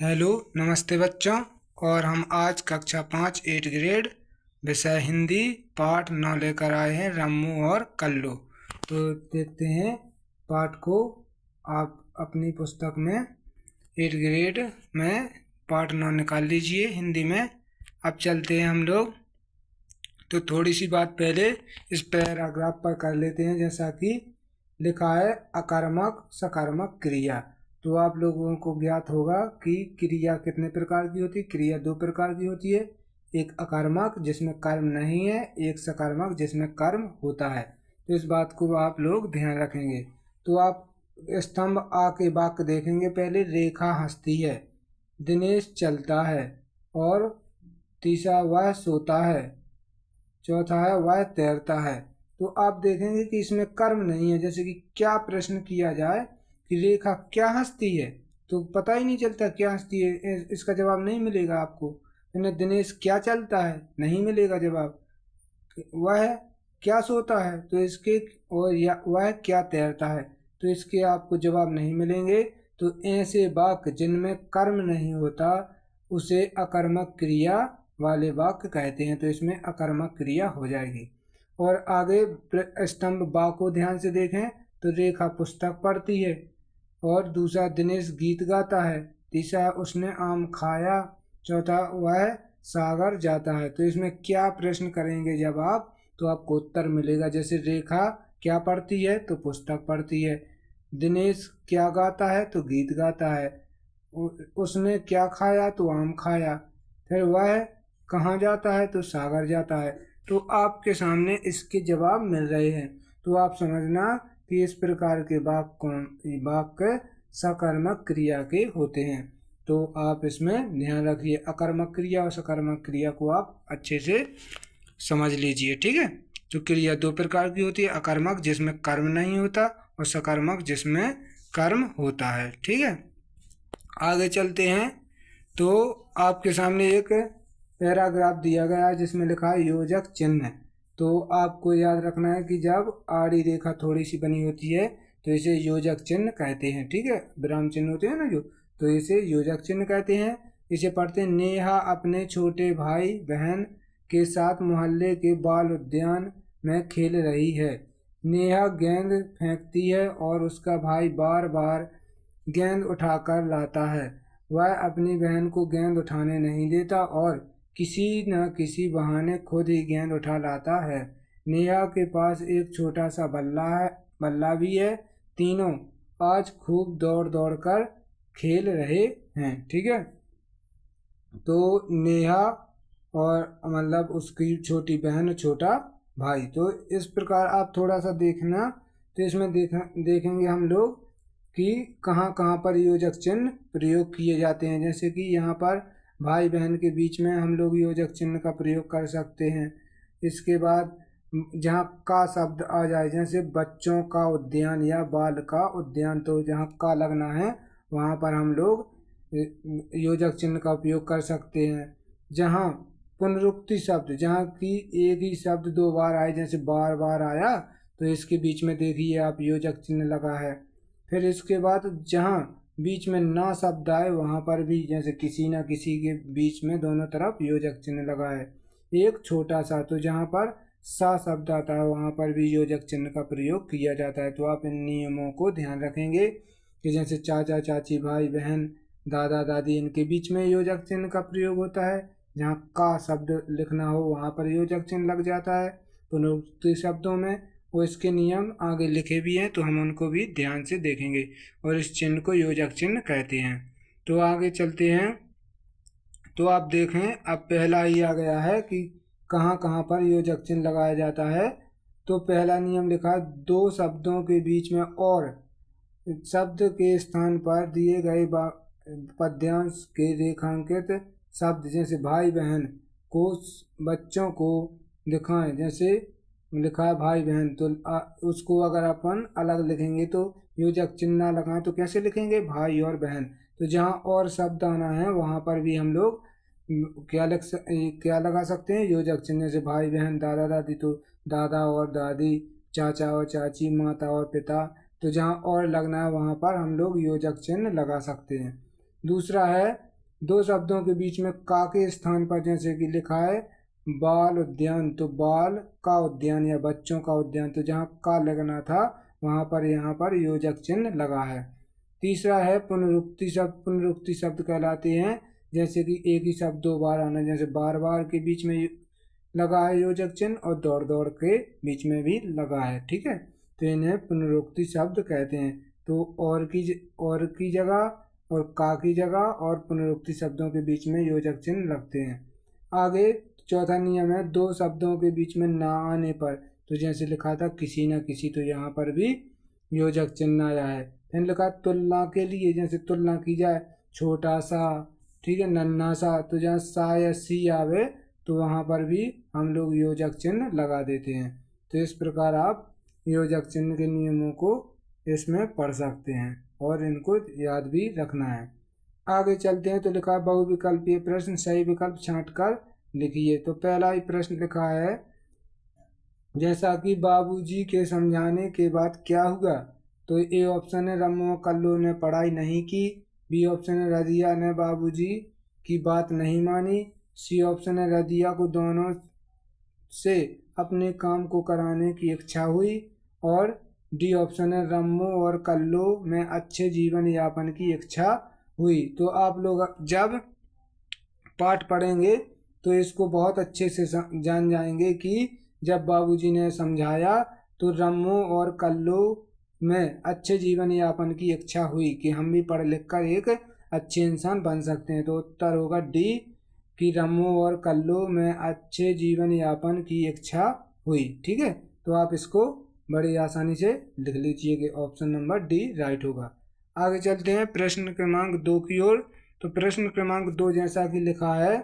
Hello नमस्ते बच्चों। और हम आज कक्षा 5 8 ग्रेड विषय हिंदी पाठ 9 लेकर आए हैं, रम्मू और कल्लू। तो देखते हैं पाठ को। आप अपनी पुस्तक में 8 ग्रेड में पाठ 9 निकाल लीजिए हिंदी में। अब चलते हैं हम लोग। तो थोड़ी सी बात पहले इस पैराग्राफ पर कर लेते हैं। जैसा कि लिखा है अकर्मक सकारात्मक क्रिया। तो आप लोगों को ज्ञात होगा कि क्रिया कितने प्रकार की होती है। क्रिया दो प्रकार की होती है, एक अकर्मक जिसमें कर्म नहीं है, एक सकारात्मक जिसमें कर्म होता है। तो इस बात को आप लोग ध्यान रखेंगे। तो आप स्तंभ आ के वाक्य देखेंगे। पहले रेखा हंसती है, दिनेश चलता है, और तीसरा वह सोता है, चौथा है वह तैरता है। तो आप देखेंगे कि इसमें कर्म नहीं है। जैसे कि क्या प्रश्न किया जाए कि रेखा क्या हंसती है, तो पता ही नहीं चलता क्या हंसती है, इसका जवाब नहीं मिलेगा आपको। दिनेश क्या चलता है, नहीं मिलेगा जवाब। वह क्या सोता है, तो इसके और या वह क्या तैरता है, तो इसके आपको जवाब नहीं मिलेंगे। तो ऐसे वाक्य जिनमें कर्म नहीं होता उसे अकर्मक क्रिया वाले वाक्य कहते हैं। तो इसमें अकर्मक क्रिया हो जाएगी। और आगे स्तंभ बा को ध्यान से देखें तो रेखा पुस्तक पढ़ती है, और दूसरा दिनेश गीत गाता है, तीसरा उसने आम खाया, चौथा वह सागर जाता है। तो इसमें क्या प्रश्न करेंगे जब आप, तो आपको उत्तर मिलेगा। जैसे रेखा क्या पढ़ती है, तो पुस्तक पढ़ती है। दिनेश क्या गाता है, तो गीत गाता है। उसने क्या खाया, तो आम खाया। फिर वह कहाँ जाता है, तो सागर जाता है। तो आपके सामने इसके जवाब मिल रहे हैं। तो आप समझना कि इस प्रकार के वाक्य सकर्मक क्रिया के होते हैं। तो आप इसमें ध्यान रखिए, अकर्मक क्रिया और सकर्मक क्रिया को आप अच्छे से समझ लीजिए, ठीक है। तो क्रिया दो प्रकार की होती है, अकर्मक जिसमें कर्म नहीं होता, और सकर्मक जिसमें कर्म होता है, ठीक है। आगे चलते हैं। तो आपके सामने एक पैराग्राफ दिया गया है जिसमें लिखा है योजक चिन्ह। तो आपको याद रखना है कि जब आड़ी रेखा थोड़ी सी बनी होती है तो इसे योजक चिन्ह कहते हैं, ठीक है। विराम चिन्ह होते हैं ना जो, तो इसे योजक चिन्ह कहते हैं। इसे पढ़ते हैं, नेहा अपने छोटे भाई बहन के साथ मोहल्ले के बाल उद्यान में खेल रही है। नेहा गेंद फेंकती है और उसका भाई बार बार गेंद उठाकर लाता है। वह अपनी बहन को गेंद उठाने नहीं देता और किसी न किसी बहाने खुद ही गेंद उठा लाता है। नेहा के पास एक छोटा सा बल्ला भी है। तीनों आज खूब दौड़ दौड़ कर खेल रहे हैं, ठीक है। तो नेहा और मतलब उसकी छोटी बहन छोटा भाई, तो इस प्रकार आप थोड़ा सा देखना। तो इसमें देखेंगे हम लोग कि कहाँ कहाँ पर योजक चिन्ह प्रयोग किए जाते हैं। जैसे कि यहाँ पर भाई बहन के बीच में हम लोग योजक चिन्ह का प्रयोग कर सकते हैं। इसके बाद जहाँ का शब्द आ जाए, जैसे बच्चों का उद्यान या बाल का उद्यान, तो जहाँ का लगना है वहाँ पर हम लोग योजक चिन्ह का उपयोग कर सकते हैं। जहाँ पुनरुक्ति शब्द, जहाँ की एक ही शब्द दो बार आए, जैसे बार बार आया, तो इसके बीच में देखिए आप योजक चिन्ह लगा है। फिर इसके बाद जहाँ बीच में ना शब्द आए वहाँ पर भी, जैसे किसी न किसी के बीच में दोनों तरफ योजक चिन्ह लगा है। एक छोटा सा, तो जहाँ पर सा शब्द आता है वहाँ पर भी योजक चिन्ह का प्रयोग किया जाता है। तो आप इन नियमों को ध्यान रखेंगे कि जैसे चाचा चाची भाई बहन दादा दादी, इनके बीच में योजक चिन्ह का प्रयोग होता है। जहाँ का शब्द लिखना हो वहाँ पर योजक चिन्ह लग जाता है पुनरुक्ति शब्दों में। वो इसके नियम आगे लिखे भी हैं, तो हम उनको भी ध्यान से देखेंगे, और इस चिन्ह को योजक चिन्ह कहते हैं। तो आगे चलते हैं। तो आप देखें, अब पहला ही आ गया है कि कहाँ कहाँ पर योजक चिन्ह लगाया जाता है। तो पहला नियम लिखा है, दो शब्दों के बीच में और शब्द के स्थान पर दिए गए पद्यांश के रेखांकित शब्द, जैसे भाई बहन को बच्चों को दिखाएं। जैसे लिखा है भाई बहन, तो उसको अगर अपन अलग लिखेंगे तो योजक चिन्ह ना लगाएं तो कैसे लिखेंगे, भाई और बहन। तो जहाँ और शब्द आना है वहाँ पर भी हम लोग क्या लगा सकते हैं, योजक चिन्ह। से भाई बहन दादा दादी, तो दादा और दादी, चाचा और चाची, माता और पिता। तो जहाँ और लगना है वहाँ पर हम लोग योजक चिन्ह लगा सकते हैं। दूसरा है दो शब्दों के बीच में का के स्थान पर जैसे कि लिखा है बाल उद्यान, तो बाल का उद्यान या बच्चों का उद्यान, तो जहाँ का लगना था वहाँ पर यहाँ पर योजक चिन्ह लगा है। तीसरा है पुनरुक्ति शब्द। पुनरुक्ति शब्द कहलाते हैं जैसे कि एक ही शब्द दो बार आना, जैसे बार बार के बीच में लगा है योजक चिन्ह और दौड़ दौड़ के बीच में भी लगा है, ठीक है, तो इन्हें पुनरुक्ति शब्द कहते हैं। तो और की जगह और का की जगह और पुनरुक्ति शब्दों के बीच में योजक चिन्ह लगते हैं। आगे चौथा नियम है दो शब्दों के बीच में ना आने पर, तो जैसे लिखा था किसी न किसी, तो यहाँ पर भी योजक चिन्ह आया है। फिर लिखा तुलना के लिए, जैसे तुलना की जाए छोटा सा, ठीक है, नन्हा सा, तो जहाँ सा या सी आवे तो वहाँ पर भी हम लोग योजक चिन्ह लगा देते हैं। तो इस प्रकार आप योजक चिन्ह के नियमों को इसमें पढ़ सकते हैं और इनको याद भी रखना है। आगे चलते हैं, तो लिखा है बहुविकल्पीय प्रश्न, सही विकल्प छांट कर लिखिए। तो पहला ही प्रश्न लिखा है जैसा कि बाबूजी के समझाने के बाद क्या हुआ, तो ए ऑप्शन है रम्मू और कल्लू ने पढ़ाई नहीं की, बी ऑप्शन है रजिया ने बाबूजी की बात नहीं मानी, सी ऑप्शन है रजिया को दोनों से अपने काम को कराने की इच्छा हुई, और डी ऑप्शन है रम्मू और कल्लू में अच्छे जीवन यापन की इच्छा हुई। तो आप लोग जब पाठ पढ़ेंगे तो इसको बहुत अच्छे से जान जाएंगे कि जब बाबूजी ने समझाया तो रम्मू और कल्लू में अच्छे जीवन यापन की इच्छा हुई कि हम भी पढ़ लिख कर एक अच्छे इंसान बन सकते हैं। तो उत्तर होगा डी कि रम्मू और कल्लू में अच्छे जीवन यापन की इच्छा हुई, ठीक है। तो आप इसको बड़ी आसानी से लिख लीजिए कि ऑप्शन नंबर डी राइट होगा। आगे चलते हैं प्रश्न क्रमांक 2 की ओर। तो प्रश्न क्रमांक 2 जैसा कि लिखा है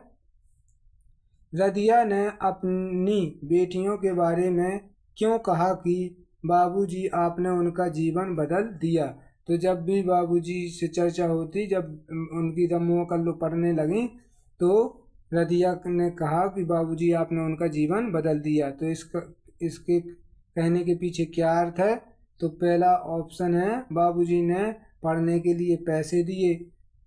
रदिया ने अपनी बेटियों के बारे में क्यों कहा कि बाबूजी आपने उनका जीवन बदल दिया। तो जब भी बाबूजी से चर्चा होती, जब उनकी रम्मू कल्लू पढ़ने लगी, तो रदिया ने कहा कि बाबूजी आपने उनका जीवन बदल दिया। तो इसके कहने के पीछे क्या अर्थ है, तो पहला ऑप्शन है बाबूजी ने पढ़ने के लिए पैसे दिए,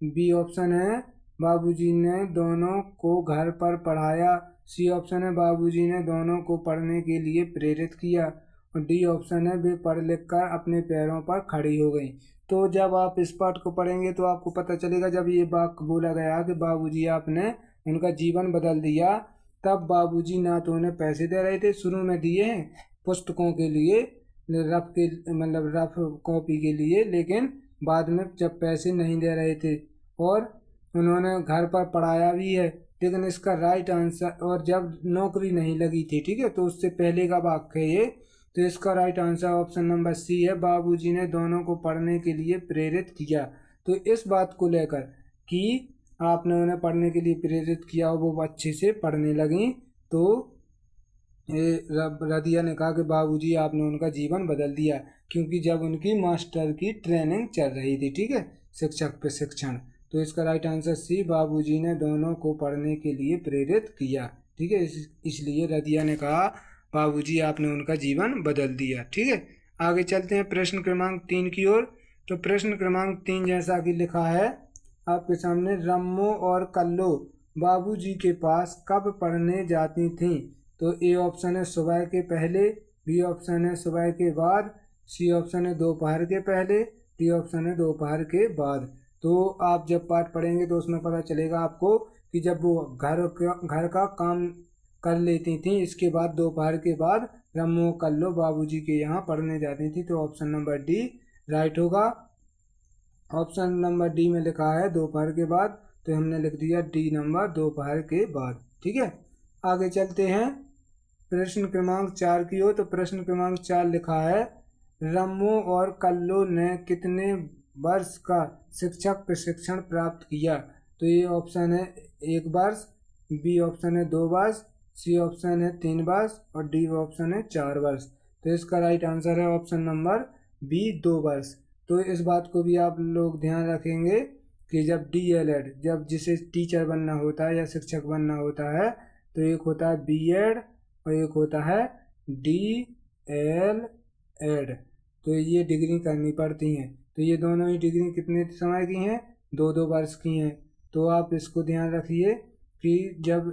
बी ऑप्शन है बाबूजी ने दोनों को घर पर पढ़ाया, सी ऑप्शन है बाबूजी ने दोनों को पढ़ने के लिए प्रेरित किया, और डी ऑप्शन है वे पढ़ लिख कर अपने पैरों पर खड़ी हो गई। तो जब आप इस पाठ को पढ़ेंगे तो आपको पता चलेगा जब ये वाक्य बोला गया कि बाबूजी आपने उनका जीवन बदल दिया, तब बाबूजी ना तो उन्हें पैसे दे रहे थे, शुरू में दिए हैं पुस्तकों के लिए, रफ के मतलब रफ कॉपी के लिए, लेकिन बाद में जब पैसे नहीं दे रहे थे, और उन्होंने घर पर पढ़ाया भी है, लेकिन इसका राइट आंसर, और जब नौकरी नहीं लगी थी, ठीक है, तो उससे पहले का वाक्य है ये। तो इसका right answer option number C है, बाबूजी ने दोनों को पढ़ने के लिए प्रेरित किया। तो इस बात को लेकर कि आपने उन्हें पढ़ने के लिए प्रेरित किया और वो अच्छे से पढ़ने लगी, तो रदिया ने कहा कि बाबूजी आपने उनका जीवन बदल दिया, क्योंकि जब उनकी मास्टर की ट्रेनिंग चल रही थी, ठीक है, शिक्षक प्रशिक्षण। तो इसका राइट आंसर सी, बाबूजी ने दोनों को पढ़ने के लिए प्रेरित किया, ठीक है, इसलिए रदिया ने कहा बाबूजी आपने उनका जीवन बदल दिया, ठीक है। आगे चलते हैं प्रश्न क्रमांक 3 की ओर। तो प्रश्न क्रमांक 3 जैसा कि लिखा है आपके सामने, रम्मू और कल्लू बाबूजी के पास कब पढ़ने जाती थीं। तो ए ऑप्शन है सुबह के पहले, बी ऑप्शन है सुबह के बाद, सी ऑप्शन है दोपहर के पहले, डी ऑप्शन है दोपहर के बाद। तो आप जब पाठ पढ़ेंगे तो उसमें पता चलेगा आपको कि जब वो घर का काम कर लेती थी, इसके बाद दोपहर के बाद रम्मू कल्लू बाबूजी के यहाँ पढ़ने जाती थी। तो ऑप्शन नंबर डी राइट होगा। ऑप्शन नंबर डी में लिखा है दोपहर के बाद, तो हमने लिख दिया डी नंबर दोपहर के बाद, ठीक है। आगे चलते हैं प्रश्न क्रमांक 4 की ओर। तो प्रश्न क्रमांक 4 लिखा है रम्मू और कल्लू ने कितने वर्ष का शिक्षक प्रशिक्षण प्राप्त किया। तो ये ऑप्शन है 1 वर्ष, बी ऑप्शन है 2 वर्ष, सी ऑप्शन है 3 वर्ष, और डी ऑप्शन है 4 वर्ष। तो इसका राइट आंसर है ऑप्शन नंबर बी 2 वर्ष। तो इस बात को भी आप लोग ध्यान रखेंगे कि जब DLED, जब जिसे टीचर बनना होता है या शिक्षक बनना होता है, तो एक होता है BEd और एक होता है DLED। तो ये डिग्री करनी पड़ती हैं। तो ये दोनों ही डिग्री कितने समय की हैं, 2-2 वर्ष की हैं। तो आप इसको ध्यान रखिए कि जब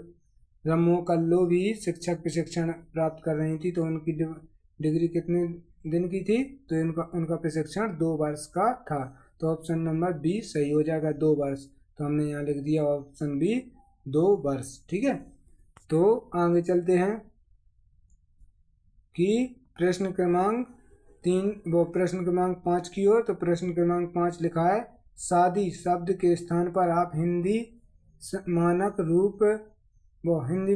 रम्मू कल्लो भी शिक्षक प्रशिक्षण प्राप्त कर रही थी तो उनकी डिग्री कितने दिन की थी, तो उनका उनका प्रशिक्षण 2 वर्ष का था। तो ऑप्शन नंबर बी सही हो जाएगा, 2 वर्ष। तो हमने यहाँ लिख दिया ऑप्शन बी 2 वर्ष। ठीक है, तो आगे चलते हैं कि प्रश्न क्रमांक 5 की ओर। तो प्रश्न क्रमांक 5 लिखा है, शादी शब्द के स्थान पर आप हिंदी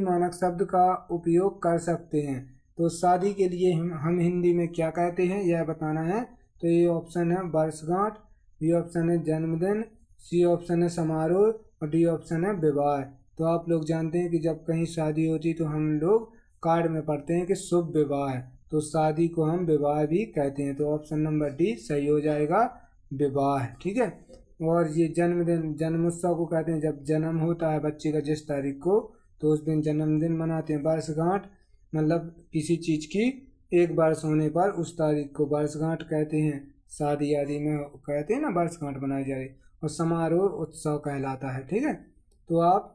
मानक शब्द का उपयोग कर सकते हैं। तो शादी के लिए हम हिंदी में क्या कहते हैं यह बताना है। तो ये ऑप्शन है वर्षगांठ, बी ऑप्शन है जन्मदिन, सी ऑप्शन है समारोह और डी ऑप्शन है विवाह। तो आप लोग जानते हैं कि जब कहीं शादी होती तो हम लोग कार्ड में पढ़ते हैं कि शुभ विवाह, तो शादी को हम विवाह भी कहते हैं। तो ऑप्शन नंबर डी सही हो जाएगा, विवाह। ठीक है, और ये जन्मदिन जन्मोत्सव को कहते हैं जब जन्म होता है बच्चे का जिस तारीख को, तो उस दिन जन्मदिन मनाते हैं। वर्षगांठ मतलब किसी चीज़ की 1 वर्ष होने पर उस तारीख को वर्षगांठ कहते हैं। शादी आदि में कहते हैं ना वर्षगांठ मनाई जा रही। और समारोह उत्सव कहलाता है। ठीक है, तो आप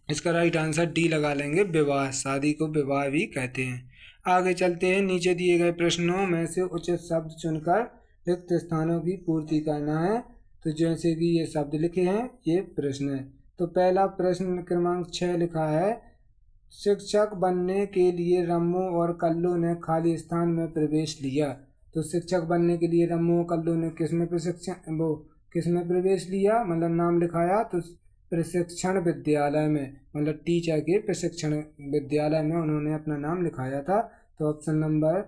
इसका राइट आंसर डी लगा लेंगे, विवाह। शादी को विवाह भी कहते हैं। आगे चलते हैं, नीचे दिए गए प्रश्नों में से उचित शब्द चुनकर रिक्त स्थानों की पूर्ति करना है। तो जैसे कि ये शब्द लिखे हैं ये प्रश्न है। तो पहला प्रश्न क्रमांक 6 लिखा है, शिक्षक बनने के लिए रम्मू और कल्लू ने खाली स्थान में प्रवेश लिया। तो शिक्षक बनने के लिए रम्मू और कल्लू ने किसमें प्रवेश लिया, मतलब नाम लिखाया। तो प्रशिक्षण विद्यालय में, मतलब टीचर के प्रशिक्षण विद्यालय में उन्होंने अपना नाम लिखाया था। तो ऑप्शन नंबर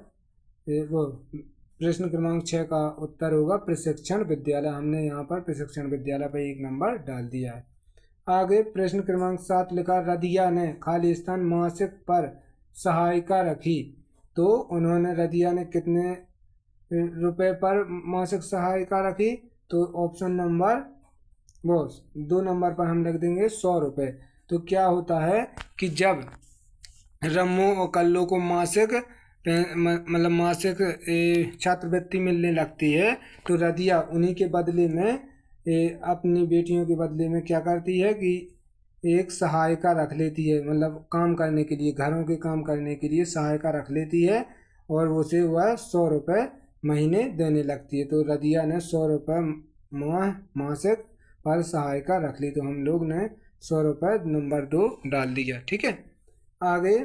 प्रश्न क्रमांक 6 का उत्तर होगा प्रशिक्षण विद्यालय। हमने यहाँ पर प्रशिक्षण विद्यालय पर 1 नंबर डाल दिया है। आगे प्रश्न क्रमांक 7 लिखा, रदिया ने खाली स्थान मासिक पर सहायिका रखी। तो उन्होंने रदिया ने कितने रुपए पर मासिक सहायिका रखी, तो ऑप्शन नंबर 2 नंबर पर हम लिख देंगे 100 रुपये। तो क्या होता है कि जब रम्मू और कल्लू को मासिक छात्रवृत्ति मिलने लगती है, तो रदिया उन्हीं के बदले में अपनी बेटियों के बदले में क्या करती है कि एक सहायिका रख लेती है, मतलब काम करने के लिए, घरों के काम करने के लिए सहायिका रख लेती है और उसे वह 100 रुपये महीने देने लगती है। तो रदिया ने 100 रुपये मासिक पर सहायिका रख ली। तो हम लोग ने 100 रुपये नंबर 2 डाल दिया। ठीक है, आगे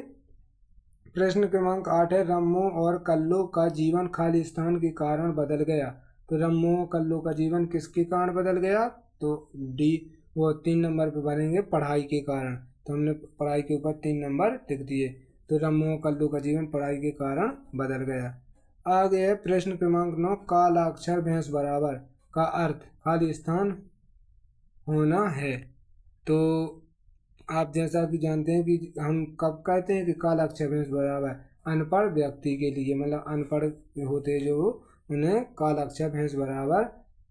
प्रश्न क्रमांक 8 है, रम्मू और कल्लू का जीवन खाली स्थान के कारण बदल गया। तो रम्मू और कल्लू का जीवन किसके कारण बदल गया, तो डी 3 नंबर पे भरेंगे, पढ़ाई के कारण। तो हमने पढ़ाई के ऊपर 3 नंबर लिख दिए। तो रम्मू और कल्लू का जीवन पढ़ाई के कारण बदल गया। आगे है प्रश्न क्रमांक 9, कालाक्षर भैंस बराबर का अर्थ खाली स्थान होना है। तो आप जैसा कि जानते हैं कि हम कब कहते हैं कि कालाक्षर भैंस बराबर, अनपढ़ व्यक्ति के लिए, मतलब अनपढ़ होते जो उन्हें कालाक्षर भैंस बराबर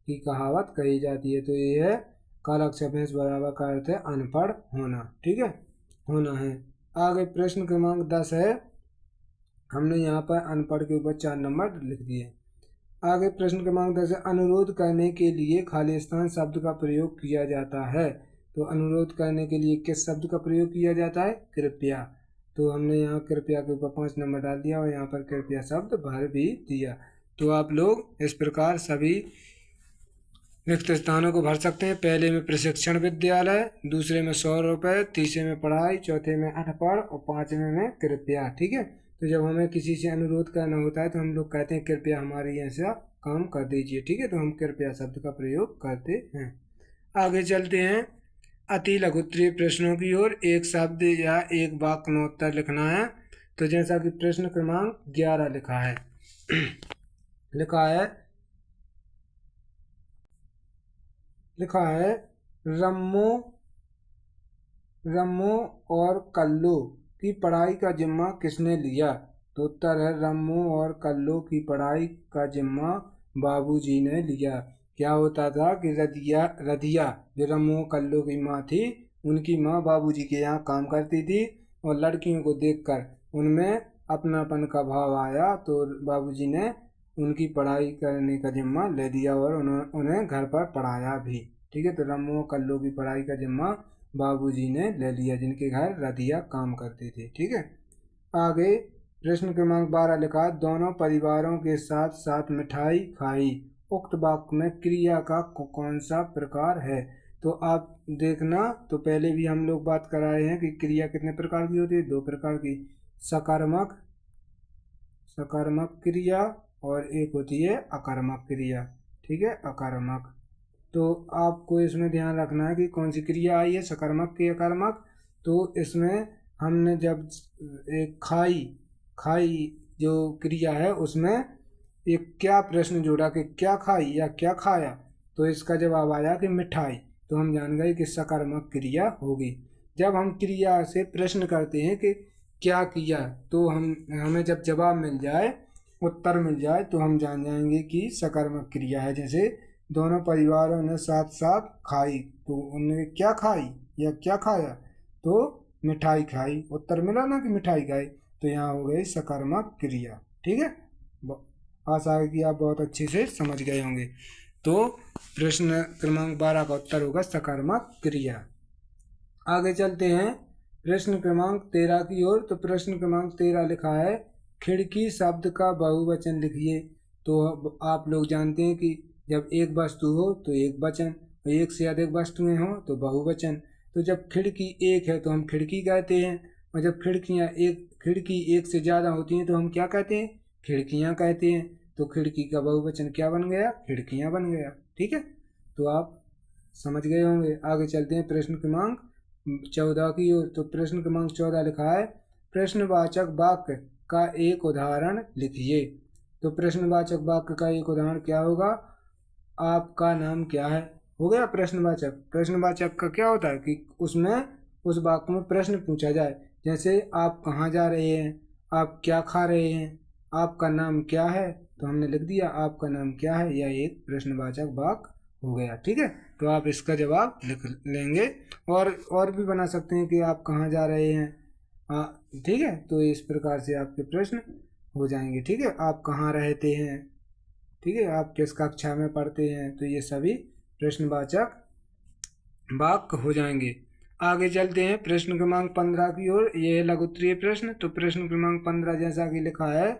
की कहावत कही जाती है। तो ये है कालाक्षर भैंस बराबर का अर्थ है अनपढ़ होना। ठीक है, होना है। आगे प्रश्न क्रमांक 10 है, हमने यहाँ पर अनपढ़ के ऊपर 4 नंबर लिख दिए। आगे प्रश्न क्रमांक 10 है, अनुरोध करने के लिए खाली स्थान शब्द का प्रयोग किया जाता है। तो अनुरोध करने के लिए किस शब्द का प्रयोग किया जाता है, कृपया। तो हमने यहाँ कृपया के ऊपर 5 नंबर डाल दिया और यहाँ पर कृपया शब्द भर भी दिया। तो आप लोग इस प्रकार सभी रिक्त स्थानों को भर सकते हैं। पहले में प्रशिक्षण विद्यालय, दूसरे में 100 रुपये, तीसरे में पढ़ाई, चौथे में अनपढ़ और 5वें में कृपया। ठीक है, तो जब हमें किसी से अनुरोध करना होता है तो हम लोग कहते हैं कृपया हमारे यहाँ से काम कर दीजिए। ठीक है, तो हम कृपया शब्द का प्रयोग करते हैं। आगे चलते हैं अति लघुत्तरीय प्रश्नों की ओर। एक शब्द या एक वाक्य में उत्तर लिखना है। तो जैसा कि प्रश्न क्रमांक 11 लिखा है रम्मू और कल्लू की पढ़ाई का जिम्मा किसने लिया। तो उत्तर है रम्मू और कल्लू की पढ़ाई का जिम्मा बाबूजी ने लिया। क्या होता था कि रदिया जो रम्मू कल्लू की माँ थी, उनकी माँ बाबूजी के यहाँ काम करती थी और लड़कियों को देखकर उनमें अपनापन का भाव आया, तो बाबूजी ने उनकी पढ़ाई करने का जिम्मा ले लिया और उन्हें घर पर पढ़ाया भी। ठीक है। तो रम्मू और कल्लू की पढ़ाई का जिम्मा बाबूजी ने ले लिया, जिनके घर रदिया काम करती थी। ठीक है। आगे प्रश्न क्रमांक 12 लिखा है, दोनों परिवारों के साथ साथ मिठाई खाई। उक्त वाक्य में क्रिया का कौन सा प्रकार है? तो आप देखना, तो पहले भी हम लोग बात कराए हैं कि क्रिया कितने प्रकार की होती है, 2 प्रकार की, सकारात्मक क्रिया और एक होती है आक्रामक क्रिया। ठीक है, आक्रामक। तो आपको इसमें ध्यान रखना है कि कौन सी क्रिया आई है, सकारात्मक की आक्रामक। तो इसमें हमने जब एक खाई जो क्रिया है उसमें एक क्या प्रश्न जोड़ा कि क्या खाई या क्या खाया, तो इसका जवाब आया कि मिठाई। तो हम जान गए कि सकारात्मक क्रिया होगी। जब हम क्रिया से प्रश्न करते हैं कि क्या किया, तो हमें जब जवाब मिल जाए, उत्तर मिल जाए, तो हम जान जाएंगे कि सकारात्मक क्रिया है। जैसे दोनों परिवारों ने साथ साथ खाई, तो उन्होंने क्या खाई या क्या खाया, तो मिठाई खाई। उत्तर मिला ना कि मिठाई खाई, तो यहाँ हो गई सकारात्मक क्रिया। ठीक है, आशा है कि आप बहुत अच्छे से समझ गए होंगे। तो प्रश्न क्रमांक 12 का उत्तर होगा सकारात्मक क्रिया। आगे चलते हैं प्रश्न क्रमांक 13 की ओर। तो प्रश्न क्रमांक 13 लिखा है, खिड़की शब्द का बहुवचन लिखिए। तो आप लोग जानते हैं कि जब एक वस्तु हो तो एक वचन, एक से अधिक वस्तुएं हो तो बहुवचन। तो जब खिड़की एक है तो हम खिड़की कहते हैं, और जब खिड़की एक से ज़्यादा होती हैं तो हम क्या कहते हैं, खिड़कियाँ कहते हैं। तो खिड़की का बहुवचन क्या बन गया, खिड़कियाँ बन गया। ठीक है, तो आप समझ गए होंगे। आगे चलते हैं प्रश्न क्रमांक 14 की ओर। तो प्रश्न क्रमांक 14 लिखा है, प्रश्नवाचक वाक्य का एक उदाहरण लिखिए। तो प्रश्नवाचक वाक्य का एक उदाहरण क्या होगा, आपका नाम क्या है, हो गया प्रश्नवाचक। प्रश्नवाचक का क्या होता है कि उसमें उस वाक्य में प्रश्न पूछा जाए, जैसे आप कहाँ जा रहे हैं, आप क्या खा रहे हैं, आपका नाम क्या है। तो हमने लिख दिया आपका नाम क्या है, यह एक प्रश्नवाचक वाक्य हो गया। ठीक है, तो आप इसका जवाब लिख लेंगे। और भी बना सकते हैं कि आप कहाँ जा रहे हैं। ठीक है, तो इस प्रकार से आपके प्रश्न हो जाएंगे। ठीक है, आप कहाँ रहते हैं, ठीक है, आप किस कक्षा में पढ़ते हैं, तो ये सभी प्रश्नवाचक वाक्य हो जाएंगे। आगे चलते हैं प्रश्न क्रमांक 15 की ओर। ये है लघु उत्तरीय प्रश्न। तो प्रश्न क्रमांक 15 जैसा कि लिखा है,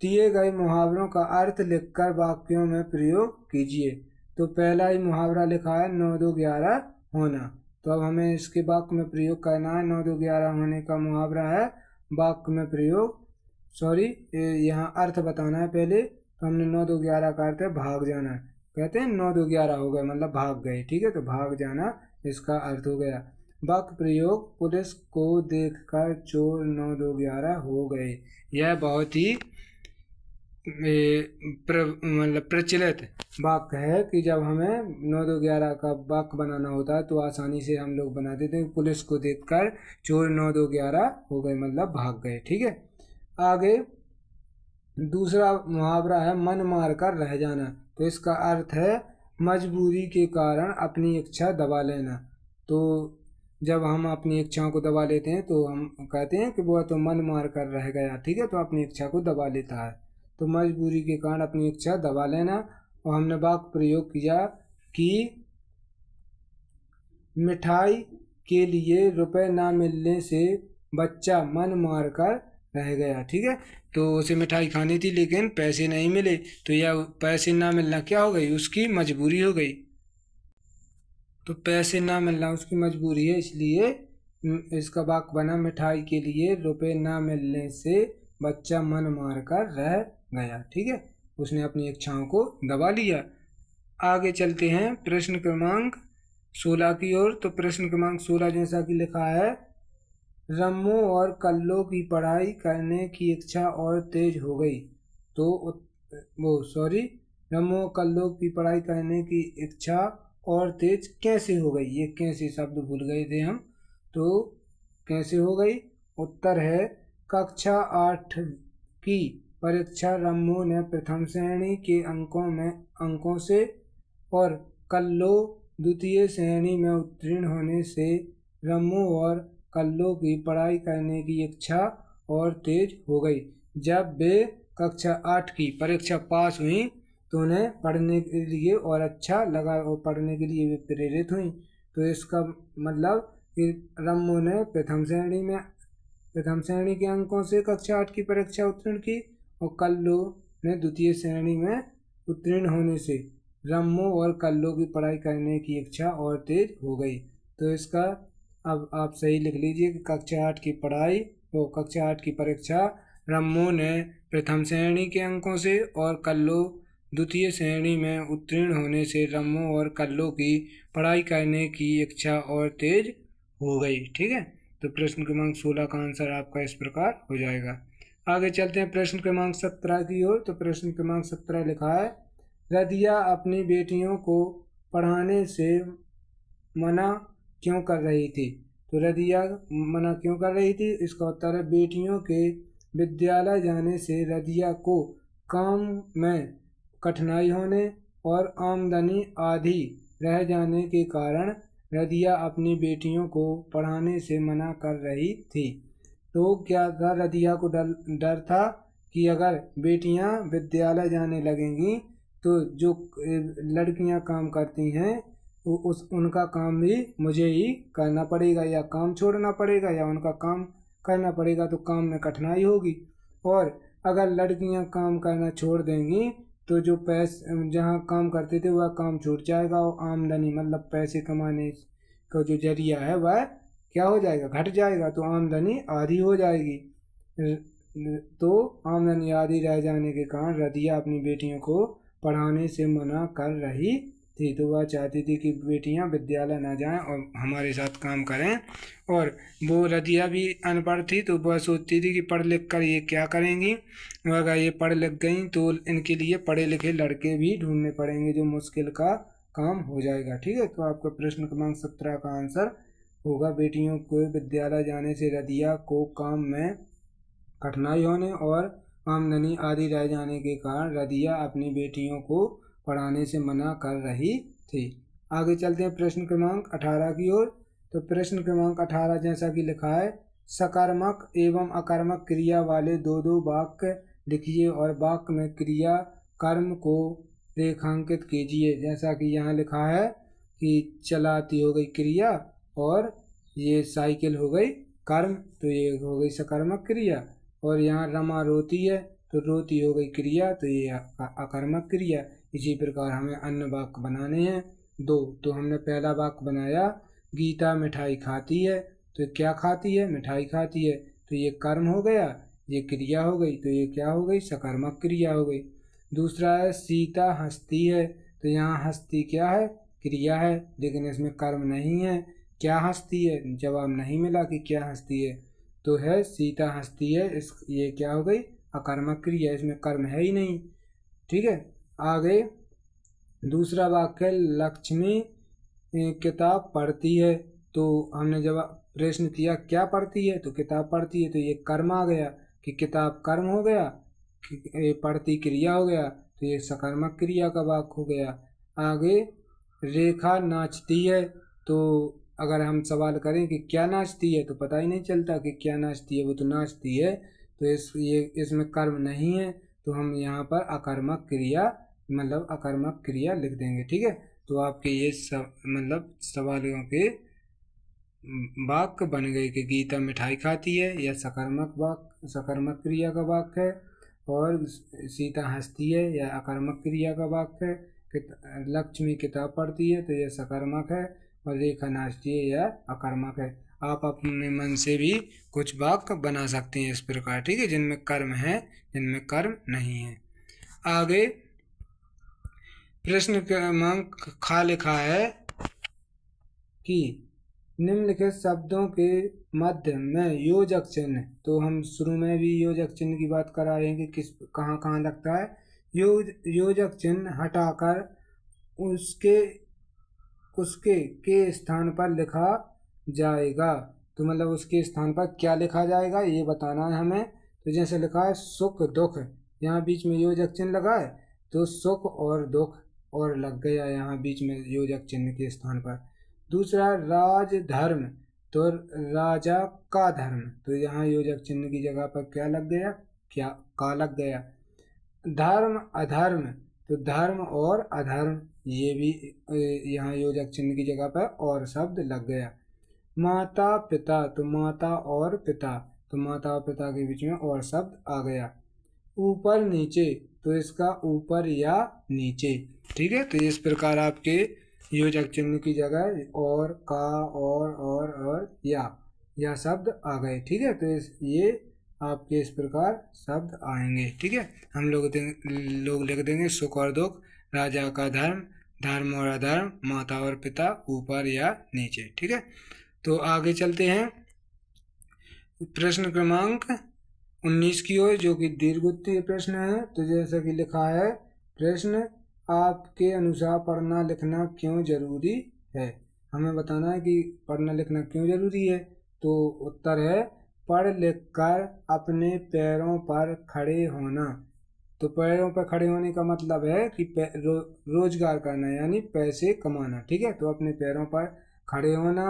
दिए गए मुहावरों का अर्थ लिखकर वाक्यों में प्रयोग कीजिए। तो पहला ही मुहावरा लिखा है 9 2 11 होना। तो अब हमें इसके वाक्य में प्रयोग करना है। 9 2 11 होने का मुहावरा है, वाक्य में प्रयोग, यहाँ अर्थ बताना है पहले। तो हमने 9 2 11 का अर्थ है भाग जाना, कहते हैं 9 2 11 हो गए मतलब भाग गए। ठीक है, तो भाग जाना इसका अर्थ हो गया। वाक्य प्रयोग, पुलिस को देखकर चोर 9 2 11 हो गए। यह बहुत ही मतलब प्रचलित वाक्य है कि जब हमें 9 2 11 का वाक्य बनाना होता है तो आसानी से हम लोग बना देते हैं, पुलिस को देखकर चोर 9 2 11 हो गए मतलब भाग गए। ठीक है, आगे दूसरा मुहावरा है मन मार कर रह जाना। तो इसका अर्थ है मजबूरी के कारण अपनी इच्छा दबा लेना। तो जब हम अपनी इच्छाओं को दबा लेते हैं तो हम कहते हैं कि वो तो मन मार कर रह गया। ठीक है, तो अपनी इच्छा को दबा लेता है, तो मजबूरी के कारण अपनी इच्छा दबा लेना। और हमने वाक्य प्रयोग किया कि मिठाई के लिए रुपए ना मिलने से बच्चा मन मार कर रह गया। ठीक है, तो उसे मिठाई खानी थी लेकिन पैसे नहीं मिले, तो यह पैसे ना मिलना क्या हो गई, उसकी मजबूरी हो गई। तो पैसे ना मिलना उसकी मजबूरी है, इसलिए इसका वाक्य बना मिठाई के लिए रुपए ना मिलने से बच्चा मन मार कर रह गया। ठीक है, उसने अपनी इच्छाओं को दबा लिया। आगे चलते हैं प्रश्न क्रमांक 16 की ओर। तो प्रश्न क्रमांक 16 जैसा कि लिखा है, रम्मू और कल्लो की पढ़ाई करने की इच्छा और तेज हो गई। तो रम्मू और कल्लो की पढ़ाई करने की इच्छा और तेज कैसे हो गई, ये कैसे शब्द भूल गए थे हम, तो कैसे हो गई, उत्तर है कक्षा 8 की परीक्षा रम्मू ने प्रथम श्रेणी के अंकों से और कल्लो द्वितीय श्रेणी में उत्तीर्ण होने से रम्मू और कल्लो की पढ़ाई करने की इच्छा और तेज हो गई। जब वे कक्षा 8 की परीक्षा पास हुई तो उन्हें पढ़ने के लिए और अच्छा लगा और पढ़ने के लिए वे प्रेरित हुई। तो इसका मतलब कि रम्मू ने प्रथम श्रेणी के अंकों से कक्षा 8 की परीक्षा उत्तीर्ण की और कल्लू ने द्वितीय श्रेणी में उत्तीर्ण होने से रम्मू और कल्लू की पढ़ाई करने की इच्छा और तेज हो गई। तो इसका अब आप सही लिख लीजिए कि कक्षा 8 की पढ़ाई वो कक्षा 8 की परीक्षा रम्मू ने प्रथम श्रेणी के अंकों से और कल्लू द्वितीय श्रेणी में उत्तीर्ण होने से रम्मू और कल्लू की पढ़ाई करने की इच्छा और तेज हो गई। ठीक है, तो प्रश्न क्रमांक 16 का आंसर आपका इस प्रकार हो जाएगा। आगे चलते हैं प्रश्न क्रमांक 17 की ओर। तो प्रश्न क्रमांक 17 लिखा है, रदिया अपनी बेटियों को पढ़ाने से मना क्यों कर रही थी? तो रदिया मना क्यों कर रही थी? इसका उत्तर है, बेटियों के विद्यालय जाने से रदिया को काम में कठिनाई होने और आमदनी आधी रह जाने के कारण रदिया अपनी बेटियों को पढ़ाने से मना कर रही थी। तो क्या था, रदिया को डर था कि अगर बेटियां विद्यालय जाने लगेंगी तो जो लड़कियां काम करती हैं उनका काम भी मुझे ही करना पड़ेगा, या काम छोड़ना पड़ेगा या उनका काम करना पड़ेगा, तो काम में कठिनाई होगी। और अगर लड़कियां काम करना छोड़ देंगी तो जो पैसे जहाँ काम करते थे वह काम छूट जाएगा और आमदनी मतलब पैसे कमाने का जो जरिया है वह क्या हो जाएगा, घट जाएगा। तो आमदनी आधी हो जाएगी। तो आमदनी आधी रह जाने के कारण रदिया अपनी बेटियों को पढ़ाने से मना कर रही थी। तो वह चाहती थी कि बेटियां विद्यालय ना जाएं और हमारे साथ काम करें। और वो रदिया भी अनपढ़ थी, तो वह सोचती थी कि पढ़ लिख कर ये क्या करेंगी, अगर ये पढ़ लिख गई तो इनके लिए पढ़े लिखे लड़के भी ढूंढने पड़ेंगे, जो मुश्किल का काम हो जाएगा। ठीक है, तो आपका प्रश्न क्रमांक 17 का आंसर होगा, बेटियों को विद्यालय जाने से रदिया को काम में कठिनाई होने और आमदनी आदि रह जाने के कारण रदिया अपनी बेटियों को पढ़ाने से मना कर रही थी। आगे चलते हैं प्रश्न क्रमांक 18 की ओर। तो प्रश्न क्रमांक 18 जैसा कि लिखा है, सकर्मक एवं अकर्मक क्रिया वाले दो दो वाक्य लिखिए और वाक्य में क्रिया कर्म को रेखांकित कीजिए। जैसा कि यहाँ लिखा है कि चलाती हो गई क्रिया और ये साइकिल हो गई कर्म, तो ये हो गई सकर्मक क्रिया। और यहाँ रमा रोती है तो रोती हो गई क्रिया, तो ये अकर्मक क्रिया। इसी प्रकार हमें अन्य वाक्य बनाने हैं दो। तो हमने पहला वाक्य बनाया, गीता मिठाई खाती है, तो क्या खाती है, मिठाई खाती है, तो ये कर्म हो गया, ये क्रिया हो गई, तो ये क्या हो गई, सकर्मक क्रिया हो गई। दूसरा है सीता हंसती है, तो यहाँ हंसती क्या है, क्रिया है, लेकिन इसमें कर्म नहीं है। क्या हंसती है, जवाब नहीं मिला कि क्या हंसती है, तो है सीता हंसती है, इस ये क्या हो गई, अकर्मक क्रिया, इसमें कर्म है ही नहीं। ठीक है, आगे दूसरा वाक्य, लक्ष्मी किताब पढ़ती है, तो हमने जब प्रश्न किया क्या पढ़ती है, तो किताब पढ़ती है, तो ये कर्म आ गया कि किताब कर्म हो गया, पढ़ती क्रिया हो गया, तो ये सकर्मक क्रिया का वाक्य हो गया। आगे रेखा नाचती है, तो अगर हम सवाल करें कि क्या नाचती है, तो पता ही नहीं चलता कि क्या नाचती है, वो तो नाचती है, तो इसमें कर्म नहीं है, तो हम यहाँ पर अकर्मक क्रिया मतलब अकर्मक क्रिया लिख देंगे। ठीक है, तो आपके ये मतलब सवालों के वाक्य बन गए कि गीता मिठाई खाती है, यह सकर्मक वाक्य सकर्मक क्रिया का वाक्य है, और सीता हंसती है यह अकर्मक क्रिया का वाक्य है। लक्ष्मी किताब पढ़ती है, तो यह सकर्मक है, और रेखा नाचती है यह अकर्मक है। आप अपने मन से भी कुछ वाक्य बना सकते हैं इस प्रकार, ठीक है, जिनमें कर्म है जिनमें कर्म नहीं है। आगे प्रश्न क्रमांक खा लिखा है कि निम्नलिखित शब्दों के मध्य में योजक चिन्ह, तो हम शुरू में भी योजक चिन्ह की बात कर रहे हैं कि किस कहाँ कहाँ लगता है। योजक चिन्ह हटाकर उसके उसके के स्थान पर लिखा जाएगा, तो मतलब उसके स्थान पर क्या लिखा जाएगा ये बताना है हमें। तो जैसे लिखा है सुख दुख, यहाँ बीच में योजक चिन्ह लगा है, तो सुख और दुख और लग गया यहाँ बीच में योजक चिन्ह के स्थान पर। दूसरा राज धर्म, तो राजा का धर्म, तो यहाँ योजक चिन्ह की जगह पर क्या लग गया, क्या का लग गया। धर्म अधर्म, तो धर्म और अधर्म, ये भी यहाँ योजक चिन्ह की जगह पर और शब्द लग गया। माता पिता, तो माता और पिता, तो माता और पिता के बीच में और शब्द आ गया। ऊपर नीचे, तो इसका ऊपर या नीचे, ठीक है। तो इस प्रकार आपके योजक चिन्ह की जगह और, का, और या शब्द आ गए, ठीक है। तो ये आपके इस प्रकार शब्द आएंगे, ठीक है। हम लोग लिख देंगे सुख और दुख, राजा का धर्म, धर्म और अधर्म, माता और पिता, ऊपर या नीचे, ठीक है। तो आगे चलते हैं प्रश्न क्रमांक 19 की ओर, जो कि दीर्घ उत्तरीय प्रश्न है। तो जैसा कि लिखा है प्रश्न, आपके अनुसार पढ़ना लिखना क्यों जरूरी है। हमें बताना है कि पढ़ना लिखना क्यों जरूरी है। तो उत्तर है पढ़ लिख कर अपने पैरों पर खड़े होना। तो पैरों पर खड़े होने का मतलब है कि रोजगार करना, यानी पैसे कमाना, ठीक है। तो अपने पैरों पर खड़े होना,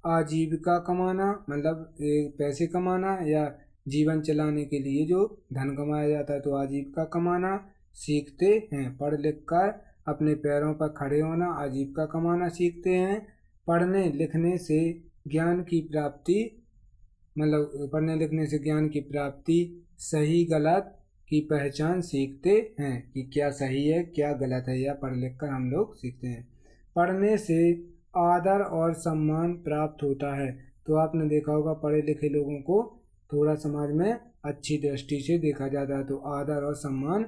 आजीविका कमाना, मतलब पैसे कमाना या जीवन चलाने के लिए जो धन कमाया जाता है, तो आजीविका कमाना सीखते हैं। पढ़ लिख कर अपने पैरों पर खड़े होना, आजीविका कमाना सीखते हैं। पढ़ने लिखने से ज्ञान की प्राप्ति, मतलब पढ़ने लिखने से ज्ञान की प्राप्ति, सही गलत की पहचान सीखते हैं कि क्या सही है क्या गलत है, या पढ़ लिख कर हम लोग सीखते हैं। पढ़ने से आदर और सम्मान प्राप्त होता है। तो आपने देखा होगा पढ़े लिखे लोगों को थोड़ा समाज में अच्छी दृष्टि से देखा जाता है, तो आदर और सम्मान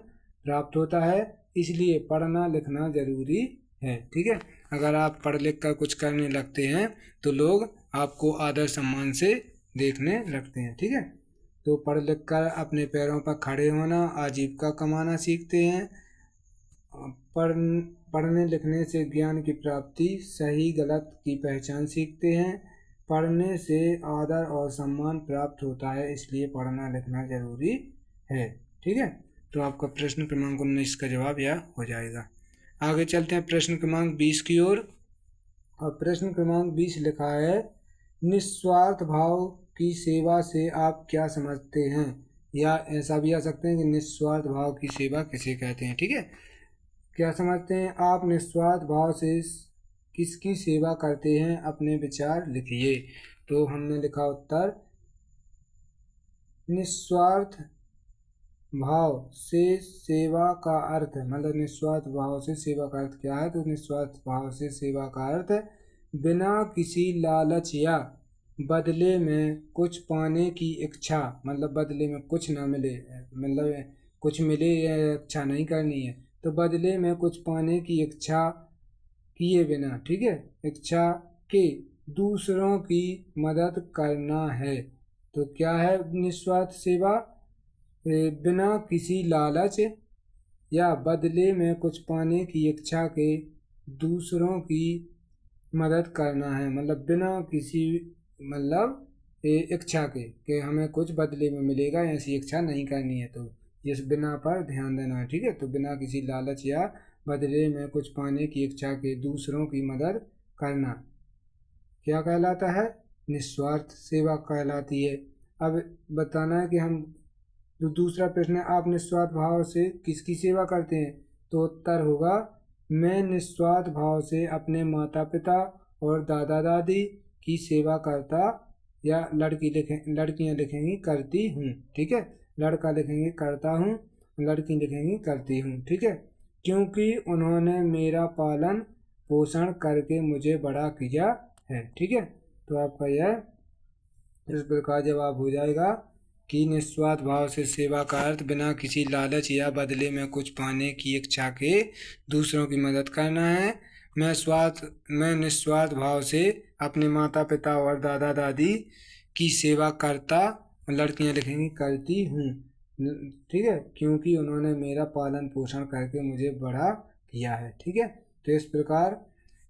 प्राप्त होता है, इसलिए पढ़ना लिखना जरूरी है, ठीक है। अगर आप पढ़ लिख कर कुछ करने लगते हैं तो लोग आपको आदर सम्मान से देखने लगते हैं, ठीक है। तो पढ़ लिख कर अपने पैरों पर खड़े होना, आजीविका कमाना सीखते हैं। पढ़ने लिखने से ज्ञान की प्राप्ति, सही गलत की पहचान सीखते हैं। पढ़ने से आदर और सम्मान प्राप्त होता है, इसलिए पढ़ना लिखना जरूरी है, ठीक है। तो आपका प्रश्न क्रमांक 19 का जवाब यह हो जाएगा। आगे चलते हैं प्रश्न क्रमांक 20 की ओर। और प्रश्न क्रमांक 20 लिखा है, निस्वार्थ भाव की सेवा से आप क्या समझते हैं। या ऐसा भी आ सकते हैं कि निस्वार्थ भाव की सेवा किसे कहते हैं, ठीक है। क्या समझते हैं आप निस्वार्थ भाव से किसकी सेवा करते हैं, अपने विचार लिखिए। तो हमने लिखा उत्तर, निस्वार्थ भाव से सेवा का अर्थ, मतलब निस्वार्थ भाव से सेवा का अर्थ क्या है। तो निस्वार्थ भाव से सेवा का अर्थ बिना किसी लालच या बदले में कुछ पाने की इच्छा, मतलब बदले में कुछ ना मिले, मतलब कुछ मिले या इच्छा नहीं करनी है, तो बदले में कुछ पाने की इच्छा किए बिना, ठीक है, इच्छा के दूसरों की मदद करना है। तो क्या है निस्वार्थ सेवा, बिना किसी लालच या बदले में कुछ पाने की इच्छा के दूसरों की मदद करना है, मतलब बिना किसी, मतलब इच्छा के कि हमें कुछ बदले में मिलेगा, ऐसी इच्छा नहीं करनी है। तो इस बिना पर ध्यान देना है, ठीक है। तो बिना किसी लालच या बदले में कुछ पाने की इच्छा के दूसरों की मदद करना क्या कहलाता है, निस्वार्थ सेवा कहलाती है। अब बताना है कि हम, जो दूसरा प्रश्न है, आप निस्वार्थ भाव से किसकी सेवा करते हैं। तो उत्तर होगा, मैं निस्वार्थ भाव से अपने माता पिता और दादा दादी की सेवा करता, या लड़कियां लिखेंगी करती हूँ, ठीक है। लड़का लिखेंगे करता हूँ, लड़की लिखेंगी करती हूँ, ठीक है। क्योंकि उन्होंने मेरा पालन पोषण करके मुझे बड़ा किया है, ठीक है। तो आपका यह इस प्रकार जवाब हो जाएगा कि निस्वार्थ भाव से सेवा का अर्थ बिना किसी लालच या बदले में कुछ पाने की इच्छा के दूसरों की मदद करना है। मैं निस्वार्थ भाव से अपने माता पिता और दादा दादी की सेवा करता, लड़कियां लिखेंगी करती हूँ, ठीक है, क्योंकि उन्होंने मेरा पालन पोषण करके मुझे बड़ा किया है, ठीक है। तो इस प्रकार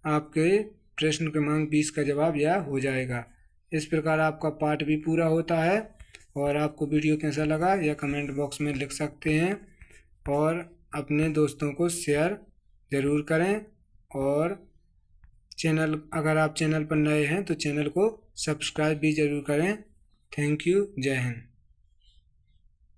आपके प्रश्न क्रमांक 20 का जवाब यह हो जाएगा। इस प्रकार आपका पाठ भी पूरा होता है। और आपको वीडियो कैसा लगा या कमेंट बॉक्स में लिख सकते हैं, और अपने दोस्तों को शेयर ज़रूर करें। और अगर आप चैनल पर नए हैं तो चैनल को सब्सक्राइब भी ज़रूर करें। थैंक यू, जय हिंद।